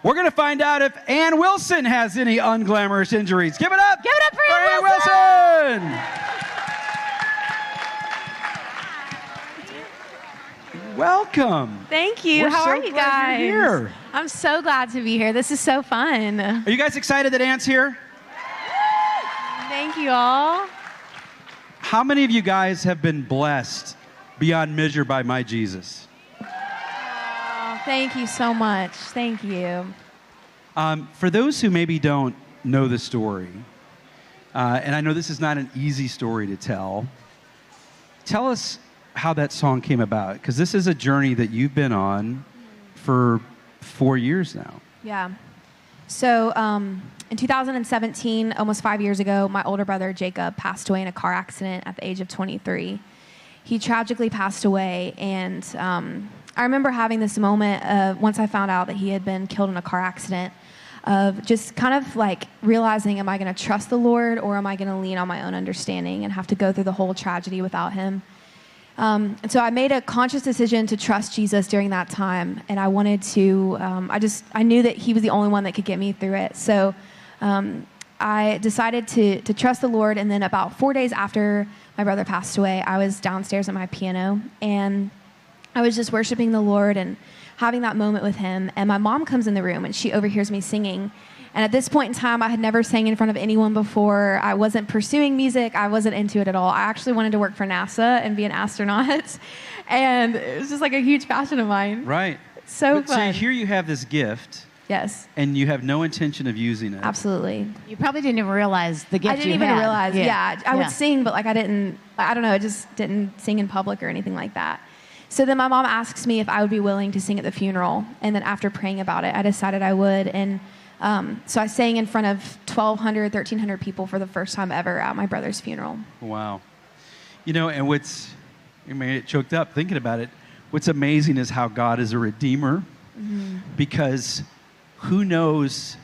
We're going to find out if Ann Wilson has any unglamorous injuries. Give it up! Give it up for Ann Wilson! Welcome. Thank you. We're How so are you glad guys? you're here. I'm so glad to be here. This is so fun. Are you guys excited that Ann's here? Thank you all. How many of you guys have been blessed beyond measure by my Jesus? Oh, thank you so much. Thank you. For those who maybe don't know the story, and I know this is not an easy story to tell us how that song came about, because this is a journey that you've been on for 4 years now. Yeah. So in 2017, almost 5 years ago, my older brother, Jacob, passed away in a car accident at the age of 23. He tragically passed away, and I remember having this moment once I found out that he had been killed in a car accident, of just kind of like realizing, am I going to trust the Lord, or am I going to lean on my own understanding and have to go through the whole tragedy without him? And so I made a conscious decision to trust Jesus during that time, and I wanted to, I knew that he was the only one that could get me through it. So I decided to trust the Lord, and then about 4 days after my brother passed away, I was downstairs at my piano, and I was just worshiping the Lord and having that moment with him, and my mom comes in the room, and she overhears me singing. And at this point in time, I had never sang in front of anyone before. I wasn't pursuing music. I wasn't into it at all. I actually wanted to work for NASA and be an astronaut. And it was just like a huge passion of mine. Right. So So fun. here you have this gift. Yes. And you have no intention of using it. Absolutely. You probably didn't even realize the gift you had. I didn't even realize. Yeah. I would Yeah. sing, but like I don't know, I just didn't sing in public or anything like that. So then my mom asks me if I would be willing to sing at the funeral. And then after praying about it, I decided I would. And so I sang in front of 1,200, 1,300 people for the first time ever at my brother's funeral. Wow. You know, and you may get choked up thinking about it. What's amazing is how God is a redeemer, because who knows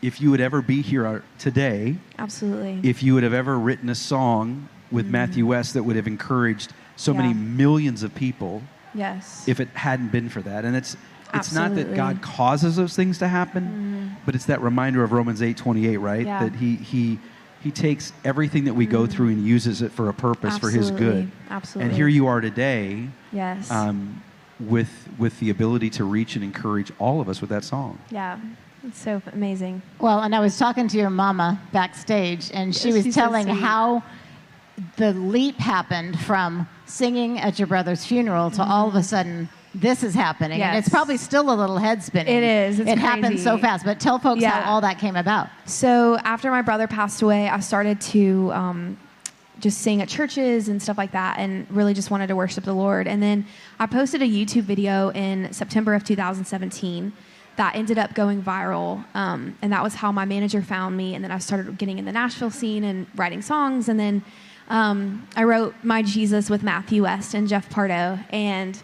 if you would ever be here today. Absolutely. If you would have ever written a song with Matthew West that would have encouraged so many millions of people. Yes. If it hadn't been for that. And it's not that Absolutely. God causes those things to happen, but it's that reminder of Romans 8:28, right? Yeah. That he takes everything that we go through and uses it for a purpose, for his good. Absolutely. And here you are today, Yes. with the ability to reach and encourage all of us with that song. Yeah. It's so amazing. Well, and I was talking to your mama backstage, and she Yes, was she's so telling sweet. how the leap happened from singing at your brother's funeral to all of a sudden this is happening. And Yes. it's probably still a little head spinning. It is. It's It happened crazy. so fast. But tell folks Yeah. how all that came about. So after my brother passed away, I started to just sing at churches and stuff like that, and really just wanted to worship the Lord. And then I posted a YouTube video in September of 2017 that ended up going viral, and that was how my manager found me. And then I started getting in the Nashville scene and writing songs. And then I wrote My Jesus with Matthew West and Jeff Pardo, and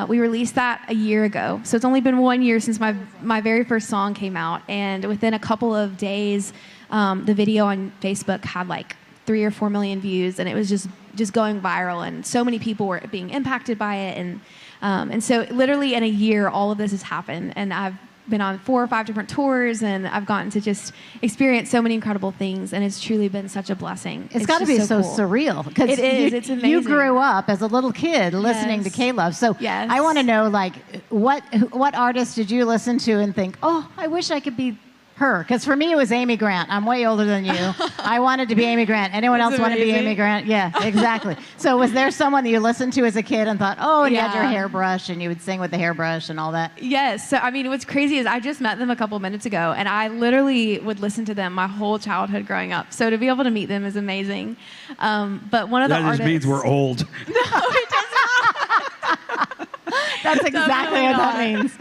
we released that a year ago. So it's only been 1 year since my very first song came out. And within a couple of days, the video on Facebook had like 3 or 4 million views, and it was just going viral. And so many people were being impacted by it. And so literally in a year, all of this has happened. And I've been on 4 or 5 different tours, and I've gotten to just experience so many incredible things, and it's truly been such a blessing. It's got to be just so cool. surreal. Because It is. It's amazing. You grew up as a little kid listening to Yes. KLOVE. So Yes. I want to know, like, what artist did you listen to and think, oh, I wish I could be her? Because for me, it was Amy Grant. I'm way older than you. I wanted to be Amy Grant. Anyone That's else want to be amazing. Amy Grant? Yeah, exactly. So was there someone that you listened to as a kid and thought, oh, and you had your Yeah. hairbrush and you would sing with the hairbrush and all that? Yes. So, I mean, what's crazy is I just met them a couple minutes ago, and I literally would listen to them my whole childhood growing up. So to be able to meet them is amazing. But one of the That artists... just means we're old. That's exactly what that means.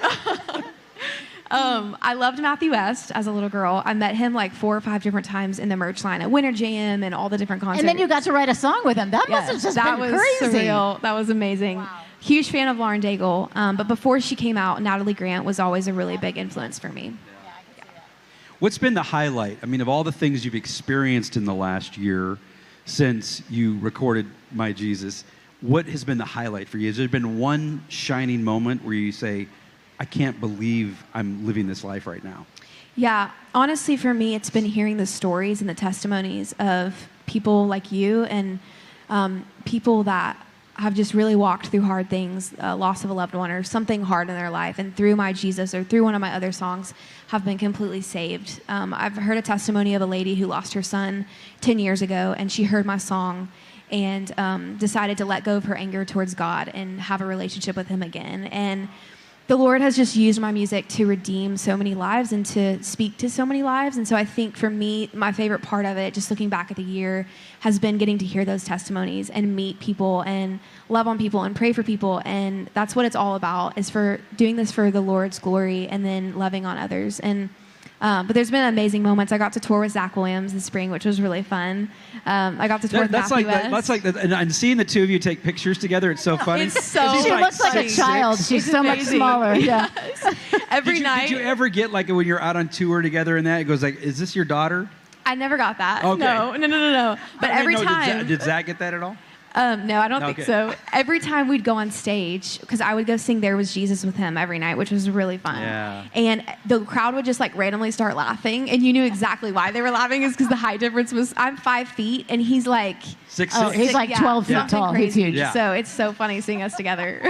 I loved Matthew West as a little girl. I met him like 4 or 5 different times in the merch line at Winter Jam and all the different concerts. And then you got to write a song with him. That must have just that been was crazy. surreal. That was amazing. Huge fan of Lauren Daigle. But before she came out, Natalie Grant was always a really big influence for me. What's been the highlight? I mean, of all the things you've experienced in the last year since you recorded My Jesus, what has been the highlight for you? Has there been one shining moment where you say, I can't believe I'm living this life right now? Yeah, honestly, for me, it's been hearing the stories and the testimonies of people like you and people that have just really walked through hard things, loss of a loved one or something hard in their life, and through my Jesus or through one of my other songs have been completely saved. I've heard a testimony of a lady who lost her son 10 years ago, and she heard my song and decided to let go of her anger towards God and have a relationship with him again. And the Lord has just used my music to redeem so many lives and to speak to so many lives. And so I think for me, my favorite part of it, just looking back at the year, has been getting to hear those testimonies and meet people and love on people and pray for people. And that's what it's all about, is for doing this for the Lord's glory and then loving on others. And but there's been amazing moments. I got to tour with Zach Williams this spring, which was really fun. I got to tour with Matthew West. That's like and seeing the two of you take pictures together, it's so funny. It's so She looks like a child. She's so much smaller. Yeah. Every night. Did you ever get like when you're out on tour together and that it goes like, is this your daughter? I never got that. Okay. No. But every time. Did Zach get that at all? No, I don't think so. Every time we'd go on stage, because I would go sing There Was Jesus with him every night, which was really fun. Yeah. And the crowd would just like randomly start laughing, and you knew exactly why they were laughing, is because the height difference was, I'm 5 feet, and he's like... 6'6". He's like 12 feet tall. Crazy. He's huge. Yeah. So it's so funny seeing us together.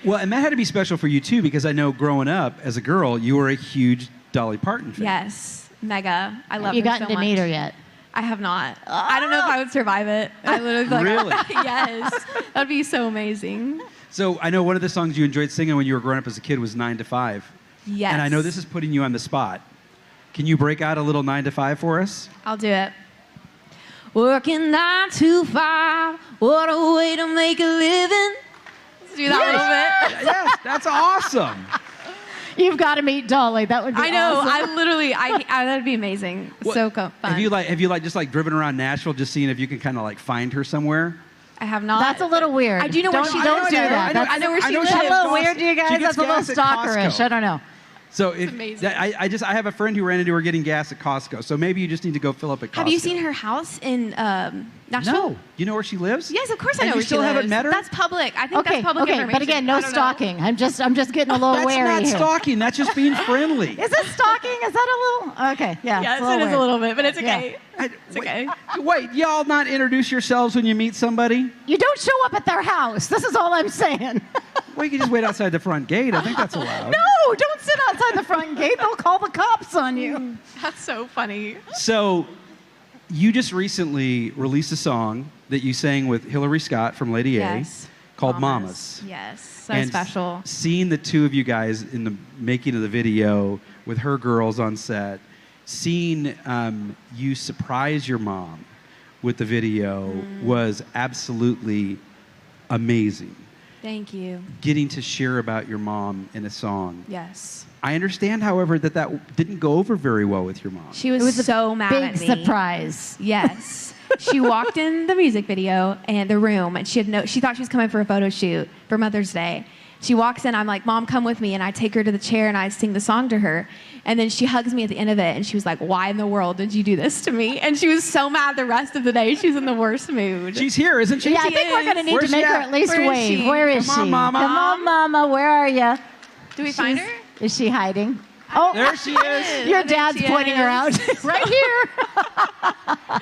Well, and that had to be special for you too, because I know growing up as a girl, you were a huge Dolly Parton fan. Yes, mega. I love her so much. You gotten to meet her yet? I have not. I don't know if I would survive it. I literally feel like, Really? Yes. That'd be so amazing. So I know one of the songs you enjoyed singing when you were growing up as a kid was 9 to 5. Yes. And I know this is putting you on the spot. Can you break out a little 9 to 5 for us? I'll do it. Working 9 to 5, what a way to make a living. Let's do that a little bit. Yes, that's awesome. You've got to meet Dolly. That would be I know. awesome. I literally, that'd be amazing. So fun. Have you just driven around Nashville just seeing if you can kind of like find her somewhere? I have not. That's a little weird. I do know where she lives. Don't do that. I know where she lives. That's a little weird to you She guys. gets That's a little gas at stalkerish. Costco. I don't know. So amazing. I have a friend who ran into her getting gas at Costco. So maybe you just need to go fill up at Costco. Have you seen her house in Nashville? No. You know where she lives? Yes, of course I And know you where still she lives. haven't met her? That's public. I think that's public information. But again, no I don't know. stalking. I'm just getting a little That's wary not here. stalking. That's just being friendly. Is it stalking? Is that a little? Okay, yeah. Yes, it's it is a weird. little bit, but it's okay. It's okay. Wait, y'all not introduce yourselves when you meet somebody? You don't show up at their house. This is all I'm saying. Well, you can just wait outside the front gate. I think that's allowed. No, don't sit outside the front gate. They'll call the cops on you. That's so funny. So, you just recently released a song that you sang with Hillary Scott from Lady Yes. A called Mamas. Yes, so And special. Seeing the two of you guys in the making of the video with her girls on set, seeing you surprise your mom with the video was absolutely amazing. Thank you. Getting to share about your mom in a song. Yes. I understand, however, that didn't go over very well with your mom. She was so mad Big at me. surprise. Yes. She walked in the music video and the room, and she thought she was coming for a photo shoot for Mother's Day. She walks in, I'm like, Mom, come with me. And I take her to the chair and I sing the song to her. And then she hugs me at the end of it and she was like, why in the world did you do this to me? And she was so mad the rest of the day. She was in the worst mood. She's here, isn't she? Yeah, I think we're going to need Where's to make she her at? at least Where is wave. she? Where is Come on, she? Mama. Come on, Mama. Where are you? Do we find her? Is she hiding? Oh, There she is. your I think dad's she pointing her is. out. Right here.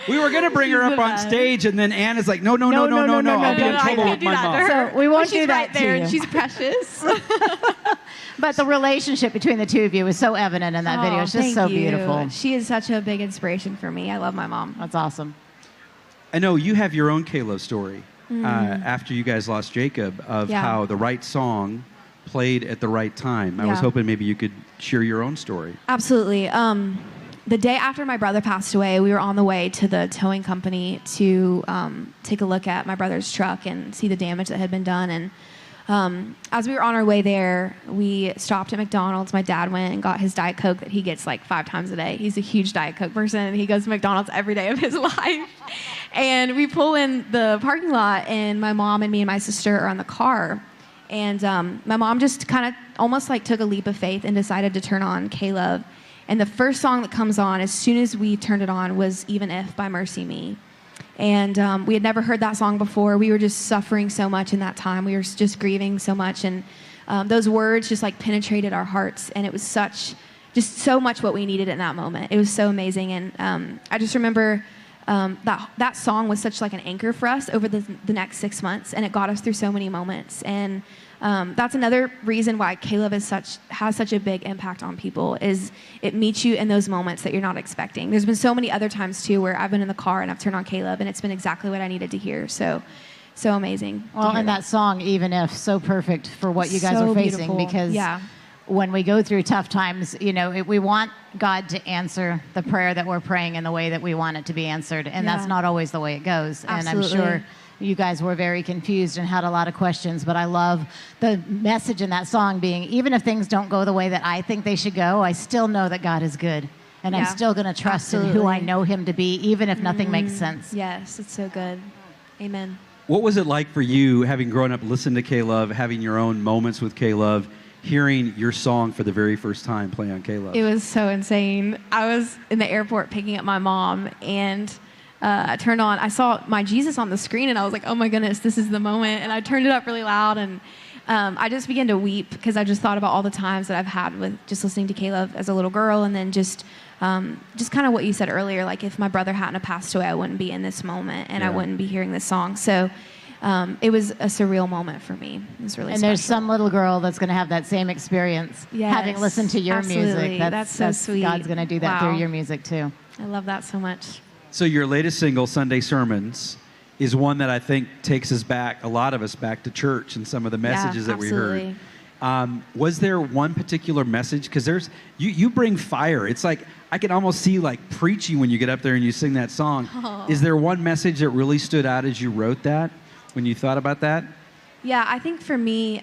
We were going to bring her She's up the on best. stage, and then Ann is like, no. I'll be in I trouble can't with do my that mom. to her. So we won't But she's do that right to there, you. and she's precious. But the relationship between the two of you is so evident in that video. It's just thank so you. beautiful. She is such a big inspiration for me. I love my mom. That's awesome. I know you have your own KLOVE story after you guys lost Jacob of Yeah. how the right song played at the right time. I was Yeah. hoping maybe you could share your own story. Absolutely. The day after my brother passed away, we were on the way to the towing company to take a look at my brother's truck and see the damage that had been done. And as we were on our way there, we stopped at McDonald's. My dad went and got his Diet Coke that he gets like 5 times a day. He's a huge Diet Coke person, and he goes to McDonald's every day of his life. And we pull in the parking lot, and my mom and me and my sister are in the car. And my mom just kind of almost like took a leap of faith and decided to turn on KLOVE. And the first song that comes on, as soon as we turned it on, was Even If by Mercy Me. And we had never heard that song before. We were just suffering so much in that time. We were just grieving so much. And those words just like penetrated our hearts, and it was just so much what we needed in that moment. It was so amazing, and I just remember that song was such like an anchor for us over the next 6 months, and it got us through so many moments. And that's another reason why KLOVE has such a big impact on people, is it meets you in those moments that you're not expecting. There's been so many other times too where I've been in the car and I've turned on KLOVE and it's been exactly what I needed to hear. So amazing. Well, and that song, Even If, so perfect for what you guys are facing, beautiful. because Yeah. when we go through tough times, we want God to answer the prayer that we're praying in the way that we want it to be answered, and that's not always the way it goes. Absolutely. And I'm sure you guys were very confused and had a lot of questions, but I love the message in that song being, even if things don't go the way that I think they should go, I still know that God is good, and I'm still going to trust in who I know him to be, even if nothing makes sense. Yes, it's so good. Amen. What was it like for you, having grown up listening to KLOVE, having your own moments with KLOVE, hearing your song for the very first time play on KLOVE? It was so insane. I was in the airport picking up my mom, and I turned on, I saw My Jesus on the screen, and I was like, oh my goodness, this is the moment. And I turned it up really loud, and I just began to weep because I just thought about all the times that I've had with just listening to KLOVE as a little girl, and then just kind of what you said earlier, like if my brother hadn't have passed away, I wouldn't be in this moment, and I wouldn't be hearing this song. So it was a surreal moment for me. It was really special. There's some little girl that's going to have that same experience, having listened to your music. That's so sweet. God's going to do that through your music too. I love that so much. So your latest single, Sunday Sermons, is one that I think takes us back, a lot of us back to church and some of the messages that we heard. Was there one particular message? Because you bring fire. It's like I can almost see like preaching when you get up there and you sing that song. Oh. Is there one message that really stood out as you wrote that, when you thought about that? Yeah, I think for me,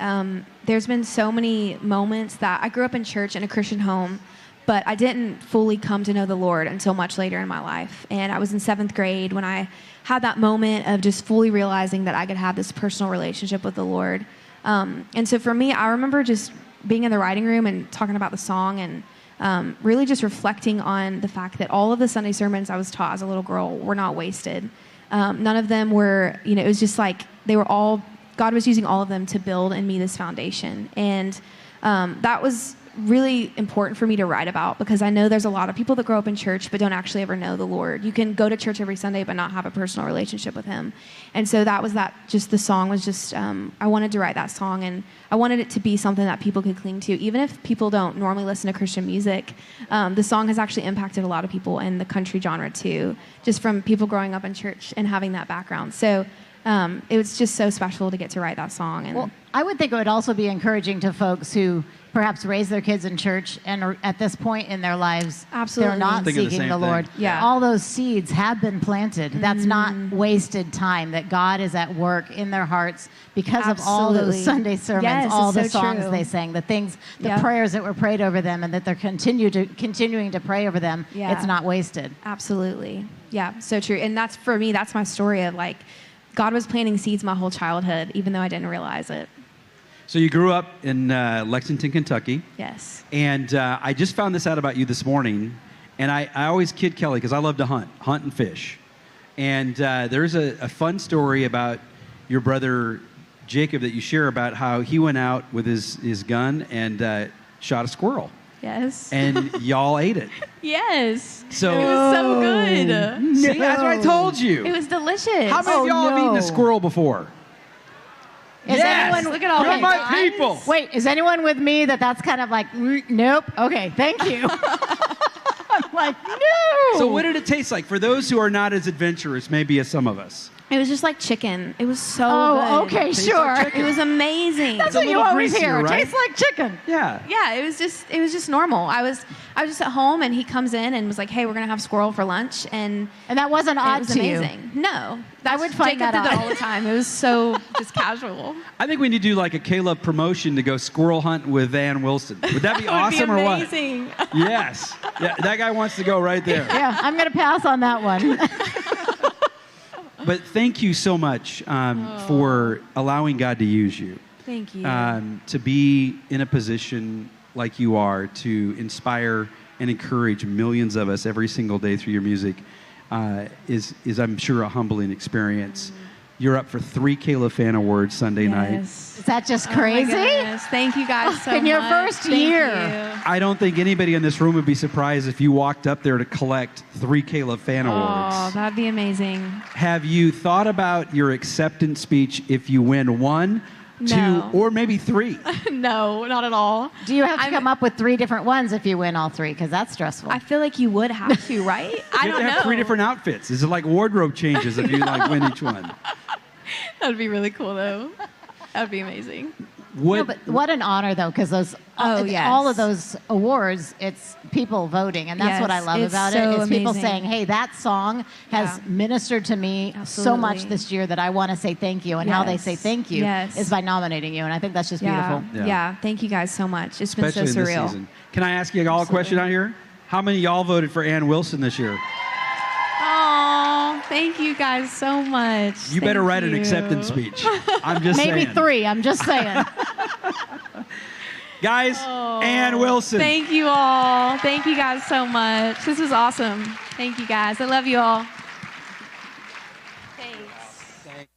there's been so many moments that I grew up in church in a Christian home, but I didn't fully come to know the Lord until much later in my life. And I was in 7th grade when I had that moment of just fully realizing that I could have this personal relationship with the Lord. And so for me, I remember just being in the writing room and talking about the song, and really just reflecting on the fact that all of the Sunday sermons I was taught as a little girl were not wasted. None of them were, it was just like they were all, God was using all of them to build in me this foundation. And that was really important for me to write about, because I know there's a lot of people that grow up in church but don't actually ever know the Lord. You can go to church every Sunday but not have a personal relationship with him. And so the song was just, I wanted to write that song, and I wanted it to be something that people could cling to. Even if people don't normally listen to Christian music, the song has actually impacted a lot of people in the country genre too, just from people growing up in church and having that background. So it was just so special to get to write that song. And well, I would think it would also be encouraging to folks who perhaps raise their kids in church and are at this point in their lives, they're not seeking the Lord. Yeah. All those seeds have been planted. Mm-hmm. That's not wasted time, that God is at work in their hearts because of all those Sunday sermons, all the songs they sang, the things, the prayers that were prayed over them, and that they're continuing to pray over them. Yeah. It's not wasted. Absolutely. Yeah, so true. And that's, for me, that's my story of like, God was planting seeds my whole childhood, even though I didn't realize it. So you grew up in Lexington, Kentucky. Yes. And I just found this out about you this morning. And I always kid Kelli because I love to hunt and fish. And there's a fun story about your brother Jacob that you share about how he went out with his gun and shot a squirrel. Yes. And y'all ate it. Yes. So, it was so good. See, that's what I told you. It was delicious. How many of y'all have eaten a squirrel before? Yes. Look at all You're my people. Wait, is anyone with me that's kind of like, nope? Okay, thank you. I'm like, no. So what did it taste like? For those who are not as adventurous, maybe as some of us. It was just like chicken. It was so good. Okay, sure. Like it was amazing. That's what you always hear. Right? Tastes like chicken. Yeah. Yeah, it was just normal. I was just at home, and he comes in and was like, "Hey, we're gonna have squirrel for lunch," and that wasn't odd to you. It was amazing. No, I would find Jacob that did odd. that all the time. It was so just casual. I think we need to do like a KLOVE promotion to go squirrel hunt with Van Wilson. Would that be awesome or what? Amazing. Yes. Yeah, that guy wants to go right there. Yeah, I'm gonna pass on that one. But thank you so much for allowing God to use you. Thank you. To be in a position like you are to inspire and encourage millions of us every single day through your music is I'm sure, a humbling experience. You're up for 3 KLOVE Fan Awards Sunday night. Is that just crazy? Thank you guys so much. In your first year. I don't think anybody in this room would be surprised if you walked up there to collect 3 KLOVE Fan Awards. Oh, that'd be amazing. Have you thought about your acceptance speech if you win 1, 2, or maybe 3? No, not at all. Do you have to come up with 3 different ones if you win all 3? Because that's stressful. I feel like you would have to, right? I don't know. You have 3 different outfits. Is it like wardrobe changes if you win each one? That'd be really cool, though. That'd be amazing. But what an honor, though, because all of those awards, it's people voting, and that's what I love about it. It's people saying, "Hey, that song has ministered to me so much this year that I want to say thank you." And how they say thank you is by nominating you, and I think that's just beautiful. Yeah, thank you guys so much. It's been so surreal. Especially in this season. Can I ask you all a question out here? How many of y'all voted for Ann Wilson this year? Oh, thank you guys so much. You better write an acceptance speech. I'm just saying. Maybe 3. I'm just saying. Guys, Ann Wilson. Thank you all. Thank you guys so much. This was awesome. Thank you guys. I love you all. Thanks.